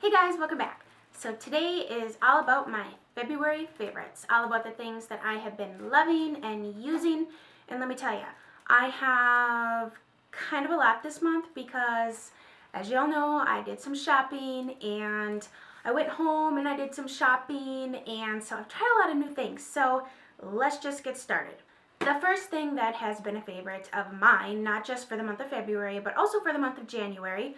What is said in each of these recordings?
Hey guys, welcome back. So today is all about my February favorites, all about the things that I have been loving and using. And let me tell you, I have kind of a lot this month because, as you all know, I did some shopping and I went home and I did some shopping, and so I've tried a lot of new things. So let's just get started. The first thing that has been a favorite of mine, not just for the month of February, but also for the month of January,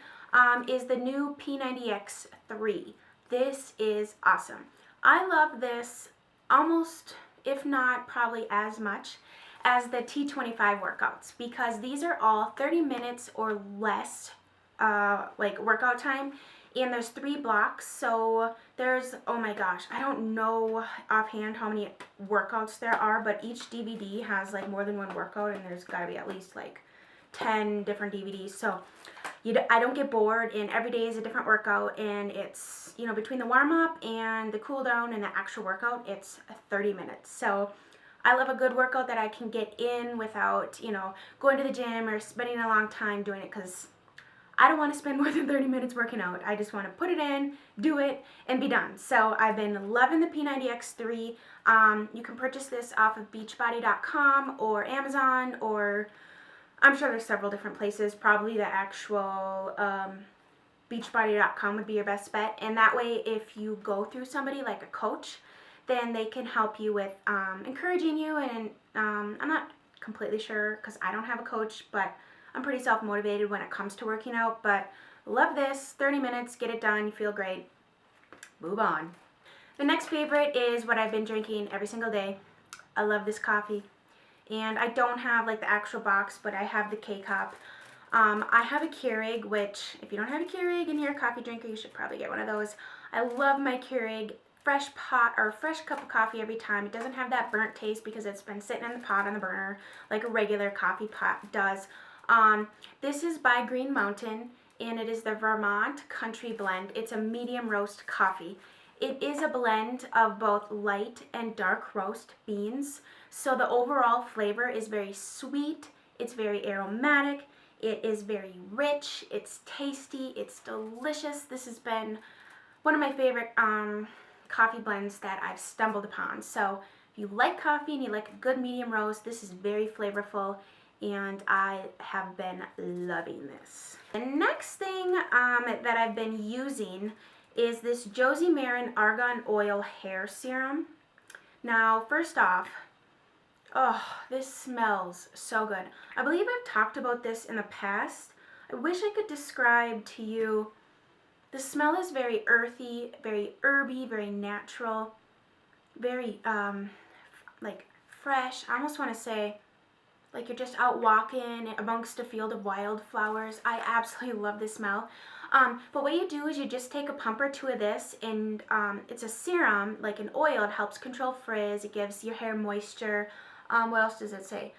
is the new P90X3. This is awesome. I love this almost, if not probably as much, as the T25 workouts, because these are all 30 minutes or less like workout time, and there's 3 blocks, so there's, oh my gosh, I don't know offhand how many workouts there are, but each DVD has like more than one workout, and there's got to be at least like 10 different DVDs, so I don't get bored, and every day is a different workout, and it's, you know, between the warm-up and the cool-down and the actual workout, it's 30 minutes, so I love a good workout that I can get in without, you know, going to the gym or spending a long time doing it, because I don't want to spend more than 30 minutes working out. I just want to put it in, do it, and be done. So I've been loving the P90X3. You can purchase this off of beachbody.com or Amazon, or I'm sure there's several different places. Probably the actual beachbody.com would be your best bet. And that way, if you go through somebody like a coach, then they can help you with encouraging you. And I'm not completely sure because I don't have a coach, but I'm pretty self-motivated when it comes to working out, but love this. 30 minutes, get it done, you feel great. Move on. The next favorite is what I've been drinking every single day. I love this coffee. And I don't have like the actual box, but I have the K-Cup. I have a Keurig, which if you don't have a Keurig and you're a coffee drinker, you should probably get one of those. I love my Keurig. Fresh pot or fresh cup of coffee every time. It doesn't have that burnt taste because it's been sitting in the pot on the burner like a regular coffee pot does. This is by Green Mountain, and it is the Vermont Country Blend. It's a medium roast coffee. It is a blend of both light and dark roast beans, so the overall flavor is very sweet, it's very aromatic, it is very rich, it's tasty, it's delicious. This has been one of my favorite coffee blends that I've stumbled upon. So if you like coffee and you like a good medium roast, this is very flavorful, and I have been loving this. The next thing that I've been using is this Josie Maran Argan Oil Hair Serum. Now, first off, oh, this smells so good. I believe I've talked about this in the past. I wish I could describe to you. The smell is very earthy, very herby, very natural, very like fresh. I almost want to say like you're just out walking amongst a field of wildflowers. I absolutely love the smell. But what you do is you just take a pump or 2 of this, and it's a serum, like an oil. It helps control frizz. It gives your hair moisture. What else does it say?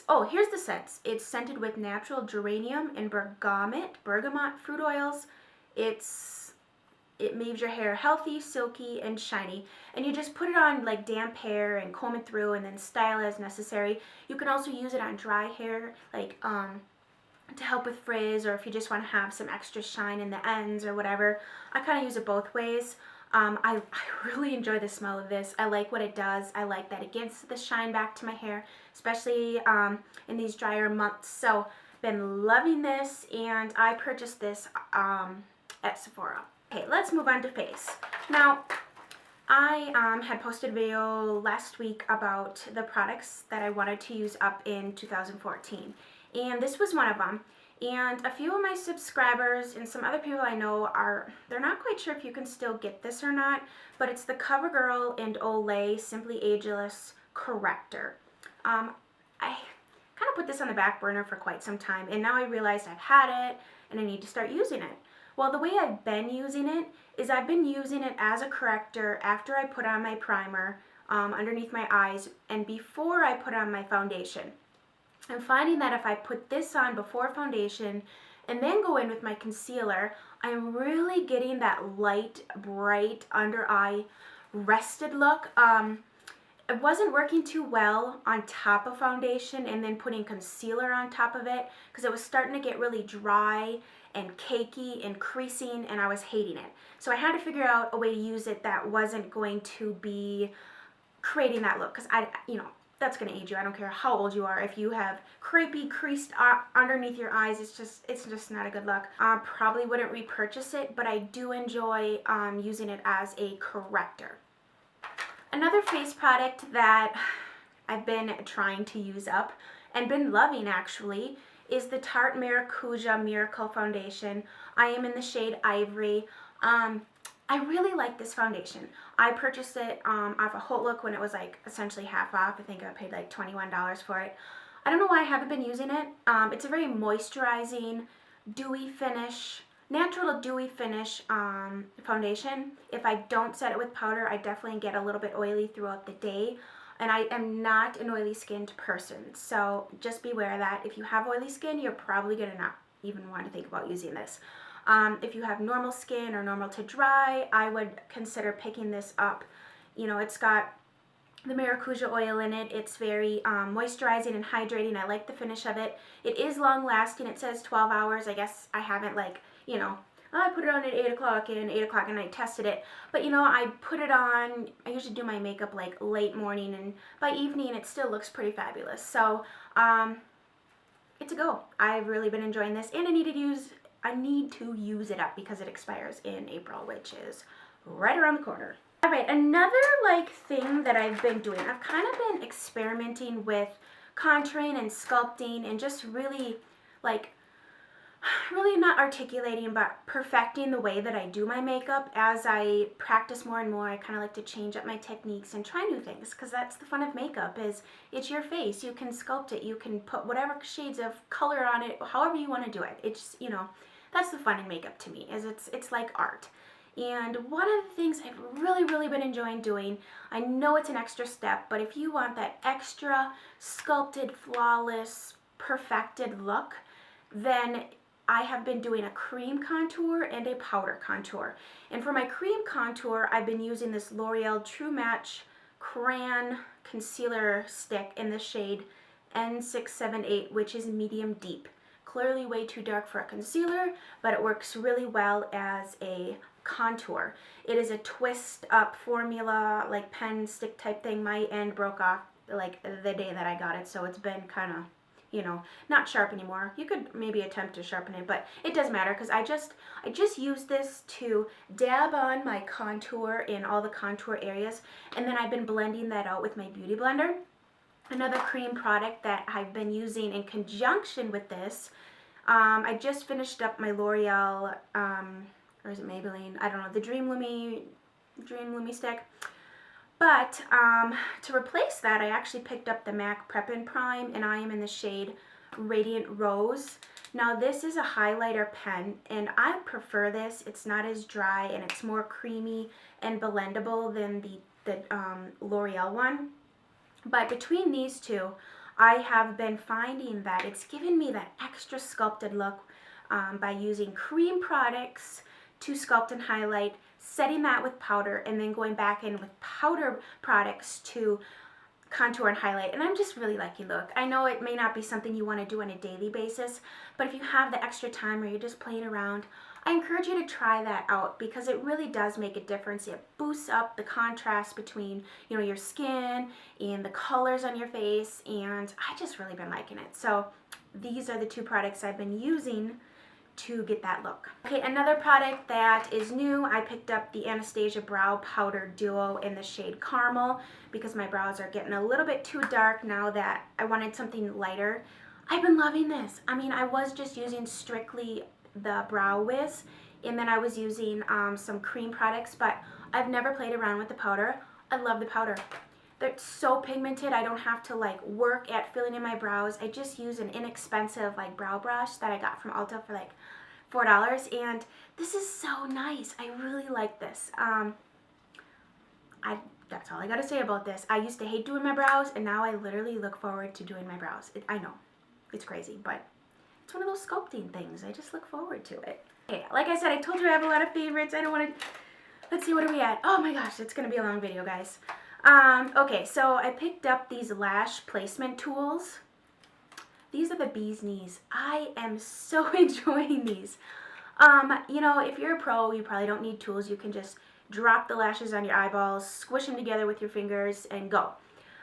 Oh, here's the scents. It's scented with natural geranium and bergamot fruit oils. It leaves your hair healthy, silky, and shiny. And you just put it on like damp hair and comb it through, and then style as necessary. You can also use it on dry hair, like to help with frizz, or if you just want to have some extra shine in the ends or whatever. I kind of use it both ways. I really enjoy the smell of this. I like what it does. I like that it gives the shine back to my hair, especially in these drier months. So been loving this, and I purchased this at Sephora. Okay, let's move on to face. Now, I had posted a video last week about the products that I wanted to use up in 2014, and this was one of them. And a few of my subscribers and some other people I know they're not quite sure if you can still get this or not, but it's the CoverGirl and Olay Simply Ageless Corrector. I kind of put this on the back burner for quite some time, and now I realized I've had it and I need to start using it. Well, the way I've been using it is I've been using it as a corrector after I put on my primer underneath my eyes and before I put on my foundation. I'm finding that if I put this on before foundation and then go in with my concealer, I'm really getting that light, bright, under eye rested look. It wasn't working too well on top of foundation and then putting concealer on top of it because it was starting to get really dry and cakey and creasing, and I was hating it. So I had to figure out a way to use it that wasn't going to be creating that look, because that's going to age you. I don't care how old you are. If you have crepey, creased underneath your eyes, it's just not a good look. Probably wouldn't repurchase it, but I do enjoy using it as a corrector. Another face product that I've been trying to use up and been loving actually is the Tarte Maracuja Miracle Foundation. I am in the shade Ivory. I really like this foundation. I purchased it off of Hautelook when it was like essentially half off. I think I paid like $21 for it. I don't know why I haven't been using it. It's a very moisturizing, dewy finish, natural dewy finish foundation. If I don't set it with powder, I definitely get a little bit oily throughout the day. And I am not an oily skinned person, so just beware of that. If you have oily skin, you're probably going to not even want to think about using this. If you have normal skin or normal to dry, I would consider picking this up. You know, it's got the maracuja oil in it. It's very moisturizing and hydrating. I like the finish of it. It is long lasting. It says 12 hours. I guess I haven't I put it on at 8 o'clock and 8 o'clock and I tested it. But I put it on, I usually do my makeup like late morning, and by evening it still looks pretty fabulous. So it's a go. I've really been enjoying this, and I need to use it up because it expires in April, which is right around the corner. All right, another thing that I've been doing, I've kind of been experimenting with contouring and sculpting and just really not articulating, but perfecting the way that I do my makeup. As I practice more and more, I kind of like to change up my techniques and try new things, because that's the fun of makeup. Is it's your face. You can sculpt it. You can put whatever shades of color on it, however you want to do it. It's that's the fun in makeup to me, is it's like art. And one of the things I've really been enjoying doing, I know it's an extra step, but if you want that extra sculpted, flawless, perfected look, then I have been doing a cream contour and a powder contour. And for my cream contour, I've been using this L'Oreal True Match Crayon Concealer Stick in the shade N678, which is medium deep. Clearly way too dark for a concealer, but it works really well as a contour. It is a twist up formula, like pen stick type thing. My end broke off the day that I got it, so it's been kind of not sharp anymore. You could maybe attempt to sharpen it, but it doesn't matter, because I just use this to dab on my contour in all the contour areas, and then I've been blending that out with my beauty blender. Another cream product that I've been using in conjunction with this, I just finished up my L'Oreal, or is it Maybelline? I don't know, the Dream Lumi stick. But to replace that, I actually picked up the MAC Prep and Prime, and I am in the shade Radiant Rose. Now this is a highlighter pen, and I prefer this. It's not as dry, and it's more creamy and blendable than the L'Oreal one. But between these two, I have been finding that it's given me that extra sculpted look by using cream products to sculpt and highlight, setting that with powder, and then going back in with powder products to contour and highlight. And I'm just really liking the look. I know it may not be something you want to do on a daily basis, but if you have the extra time or you're just playing around, I encourage you to try that out, because it really does make a difference. It boosts up the contrast between your skin and the colors on your face, and I just really been liking it. So these are the two products I've been using to get that look. Okay, another product that is new, I picked up the Anastasia Brow Powder Duo in the shade Caramel, because my brows are getting a little bit too dark now that I wanted something lighter. I've been loving this. I mean, I was just using strictly the Brow Wiz, and then I was using some cream products, but I've never played around with the powder. I love the powder. They're so pigmented. I don't have to work at filling in my brows. I just use an inexpensive brow brush that I got from Ulta for $4, and this is so nice. I really like this. That's all I gotta say about this. I used to hate doing my brows, and now I literally look forward to doing my brows. I know, it's crazy, but it's one of those sculpting things. I just look forward to it. Okay, like I said, I told you I have a lot of favorites. I don't want to... Let's see, what are we at? Oh my gosh, it's going to be a long video, guys. Okay, so I picked up these lash placement tools. These are the bee's knees. I am so enjoying these. You know, if you're a pro, you probably don't need tools. You can just drop the lashes on your eyeballs, squish them together with your fingers, and go.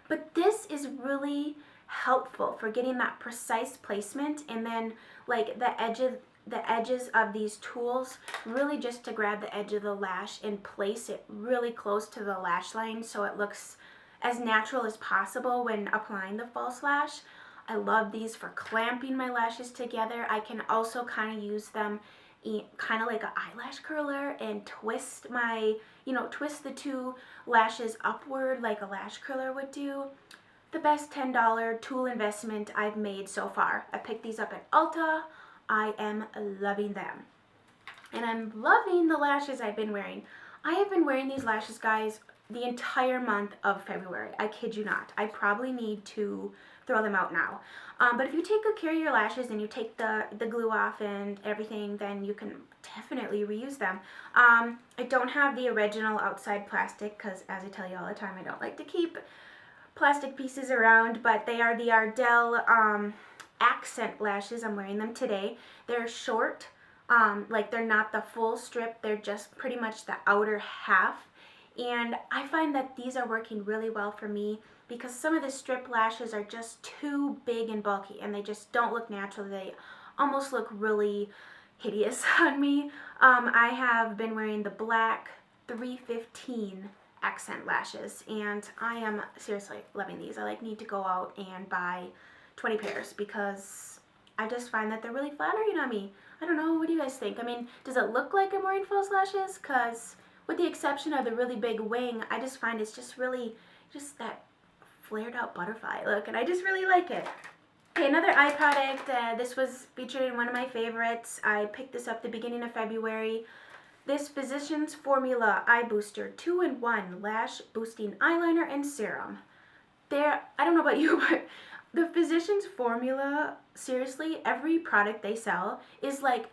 But this is really helpful for getting that precise placement, and then like the edges of these tools, really just to grab the edge of the lash and place it really close to the lash line so it looks as natural as possible when applying the false lash. I love these for clamping my lashes together. I can also kind of use them kind of like an eyelash curler and twist my, twist the two lashes upward like a lash curler would do. The best $10 tool investment I've made so far. I picked these up at Ulta. I am loving them. And I'm loving the lashes I've been wearing. I have been wearing these lashes, guys, the entire month of February. I kid you not. I probably need to throw them out now. But if you take good care of your lashes and you take the glue off and everything, then you can definitely reuse them. I don't have the original outside plastic because, as I tell you all the time, I don't like to keep plastic pieces around, but they are the Ardell accent lashes. I'm wearing them today. They're short, like they're not the full strip, they're just pretty much the outer half. And I find that these are working really well for me because some of the strip lashes are just too big and bulky and they just don't look natural. They almost look really hideous on me. I have been wearing the black 315 accent lashes and I am seriously loving these. I need to go out and buy 20 pairs because I just find that they're really flattering on me. I don't know, what do you guys think? I mean, does it look like I'm wearing false lashes? Because with the exception of the really big wing, I just find it's just really, just that flared out butterfly look, and I just really like it. Okay, another eye product. This was featured in one of my favorites. I picked this up the beginning of February. This Physicians Formula Eye Booster 2-in-1 Lash Boosting Eyeliner and Serum. I don't know about you, but the Physicians Formula, seriously, every product they sell is like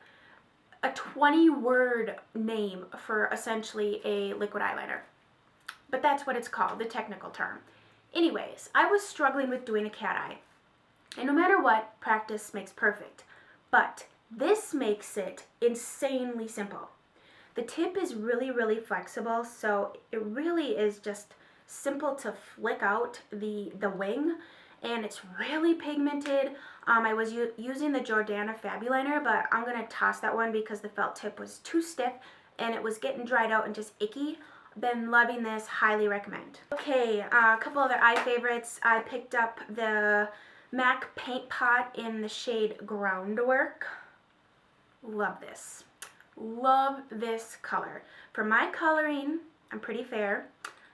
a 20-word name for essentially a liquid eyeliner. But that's what it's called, the technical term. Anyways, I was struggling with doing a cat eye. And no matter what, practice makes perfect. But this makes it insanely simple. The tip is really, really flexible, so it really is just simple to flick out the wing, and it's really pigmented. I was using the Jordana Fabuliner, but I'm going to toss that one because the felt tip was too stiff and it was getting dried out and just icky. Been loving this, highly recommend. Okay, a couple other eye favorites. I picked up the MAC Paint Pot in the shade Groundwork. Love this. Love this color. For my coloring, I'm pretty fair,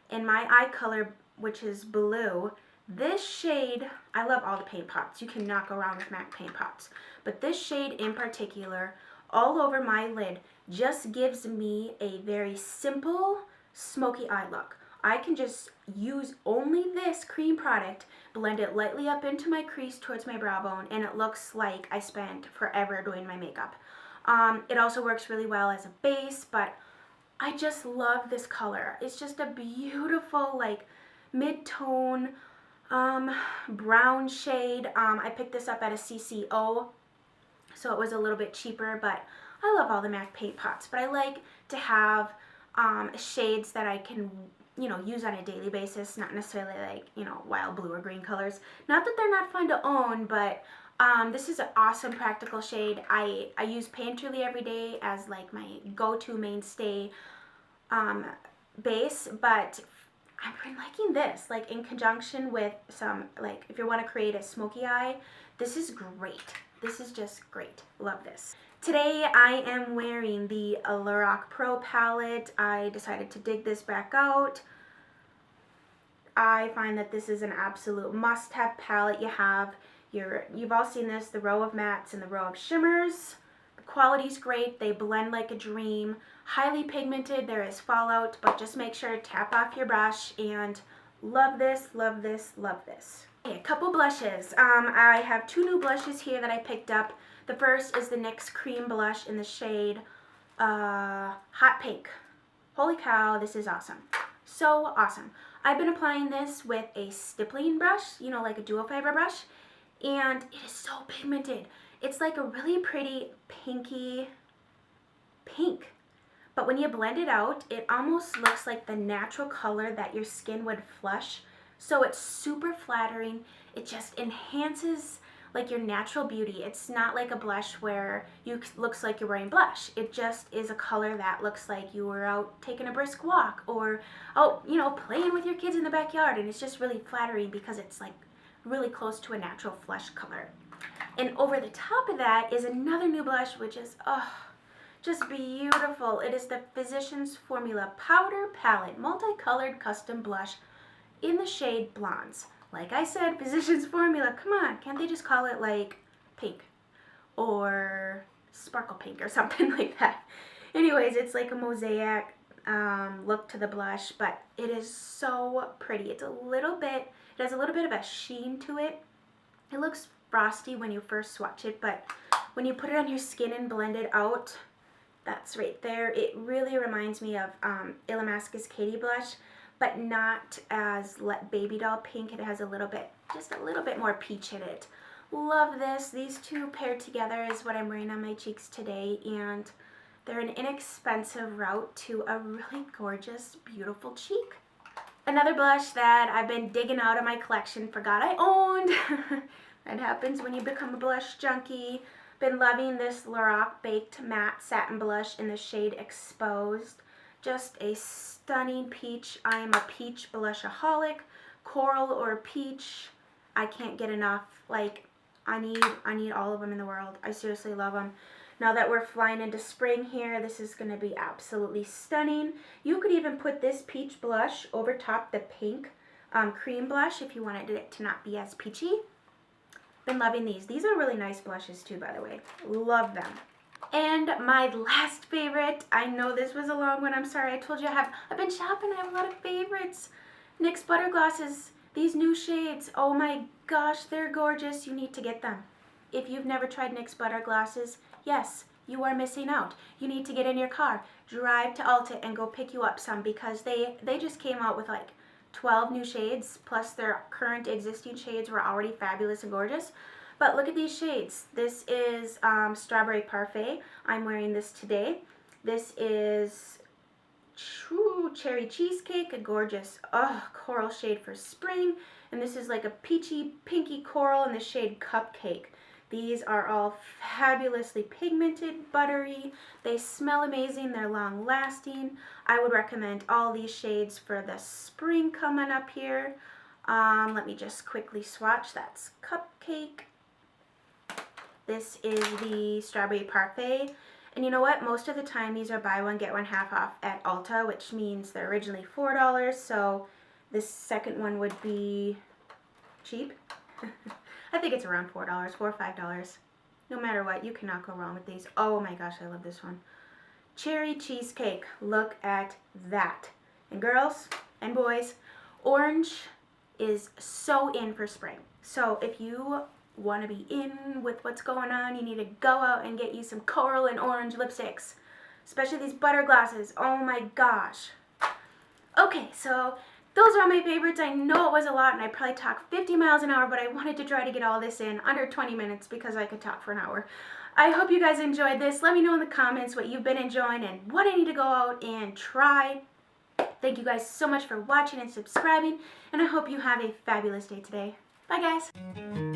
and my eye color, which is blue, this shade, I love all the paint pots. You cannot go wrong with MAC paint pots. But this shade in particular, all over my lid, just gives me a very simple, smoky eye look. I can just use only this cream product, blend it lightly up into my crease towards my brow bone, and it looks like I spent forever doing my makeup. It also works really well as a base, but I just love this color. It's just a beautiful, like, mid-tone, brown shade. I picked this up at a CCO, so it was a little bit cheaper, but I love all the MAC paint pots. But I like to have shades that I can, use on a daily basis, not necessarily like, wild blue or green colors. Not that they're not fun to own, but this is an awesome practical shade. I use Painterly every day as like my go-to mainstay base, but I've been liking this, like in conjunction with some, like if you want to create a smoky eye, this is great. This is just great. Love this. Today I am wearing the Lorac Pro palette. I decided to dig this back out. I find that this is an absolute must-have palette. You've all seen this, the row of mattes and the row of shimmers. The quality's great. They blend like a dream. Highly pigmented. There is fallout, but just make sure to tap off your brush, and love this, love this, love this. Okay, a couple blushes. I have two new blushes here that I picked up. The first is the NYX Cream Blush in the shade Hot Pink. Holy cow, this is awesome. So awesome. I've been applying this with a stippling brush, like a dual fiber brush, and it is so pigmented. It's like a really pretty pinky pink. But when you blend it out, it almost looks like the natural color that your skin would flush. So it's super flattering. It just enhances like your natural beauty. It's not like a blush where you looks like you're wearing blush. It just is a color that looks like you were out taking a brisk walk or out, you know, playing with your kids in the backyard, and it's just really flattering because it's like really close to a natural flush color. And over the top of that is another new blush, which is just beautiful. It is the Physicians Formula Powder Palette Multicolored Custom Blush in the shade Blondes. Like I said, Physicians Formula, come on, can't they just call it like pink or sparkle pink or something like that? Anyways, it's like a mosaic look to the blush, but it is so pretty. It has a little bit of a sheen to it. It looks frosty when you first swatch it, but when you put it on your skin and blend it out, that's right there. It really reminds me of Illamasqus Katie blush, but not as baby doll pink. It has just a little bit more peach in it. Love this. These two paired together is what I'm wearing on my cheeks today, and they're an inexpensive route to a really gorgeous, beautiful cheek. Another blush that I've been digging out of my collection, forgot I owned. That happens when you become a blush junkie. Been loving this Lorac Baked Matte Satin Blush in the shade Exposed. Just a stunning peach. I am a peach blushaholic. Coral or peach, I can't get enough. Like, I need all of them in the world. I seriously love them. Now that we're flying into spring here, this is going to be absolutely stunning. You could even put this peach blush over top the pink cream blush if you wanted it to not be as peachy. Been loving these. These are really nice blushes too, by the way. Love them. And my last favorite, I know this was a long one, I'm sorry, I told you I've been shopping, I have a lot of favorites. NYX Butter Glosses, these new shades, oh my gosh, they're gorgeous, you need to get them. If you've never tried NYX Butter Glosses, yes, you are missing out. You need to get in your car, drive to Ulta and go pick you up some, because they just came out with like 12 new shades, plus their current existing shades were already fabulous and gorgeous. But look at these shades. This is Strawberry Parfait. I'm wearing this today. This is True Cherry Cheesecake, a gorgeous coral shade for spring. And this is like a peachy, pinky coral in the shade Cupcake. These are all fabulously pigmented, buttery. They smell amazing. They're long lasting. I would recommend all these shades for the spring coming up here. Let me just quickly swatch. That's Cupcake. This is the Strawberry Parfait. And you know what? Most of the time these are buy one, get one half off at Ulta, which means they're originally $4. So this second one would be cheap. I think it's around $4, $4 or $5. No matter what, you cannot go wrong with these. Oh my gosh, I love this one. Cherry Cheesecake. Look at that. And girls and boys, orange is so in for spring. So if you want to be in with what's going on, you need to go out and get you some coral and orange lipsticks, especially these butter glosses. Oh my gosh. Okay, so those are all my favorites. I know it was a lot and I probably talked 50 miles an hour, but I wanted to try to get all this in under 20 minutes because I could talk for an hour. I hope you guys enjoyed this. Let me know in the comments what you've been enjoying and what I need to go out and try. Thank you guys so much for watching and subscribing, and I hope you have a fabulous day today. Bye guys.